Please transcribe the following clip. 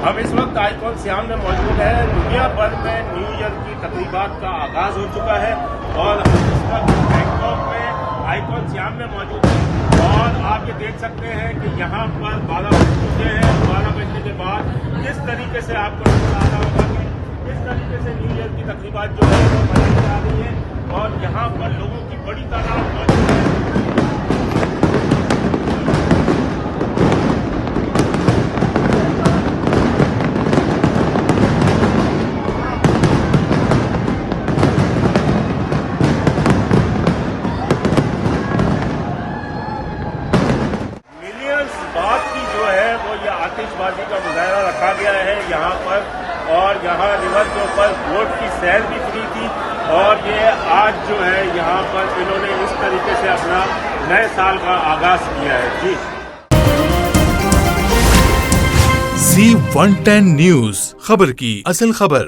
हम इस वक्त आइकॉन सियाम में मौजूद हैं। दुनिया भर में न्यू ईयर की तकरीबात का आगाज हो चुका है और हम इस वक्त बैंकॉक में आइकॉन सियाम में मौजूद हैं और आप ये देख सकते हैं कि यहाँ पर 12 बज चुके हैं। 12 बजने के बाद किस तरीके से आपको नजर आ रहा होगा कि किस तरीके से न्यू ईयर की तकरीबात जो है वो मनाई जा रही है और यहाँ पर लोगों की बड़ी तादाद मौजूद है। बात की जो है वो ये आतिशबाजी का मुजाहरा रखा गया है यहाँ पर और यहाँ रिवर के ऊपर बोट की सैर भी फ्री थी और ये आज जो है यहाँ पर इन्होंने इस तरीके से अपना नए साल का आगाज किया है। जी Z110 न्यूज़, खबर की असल खबर।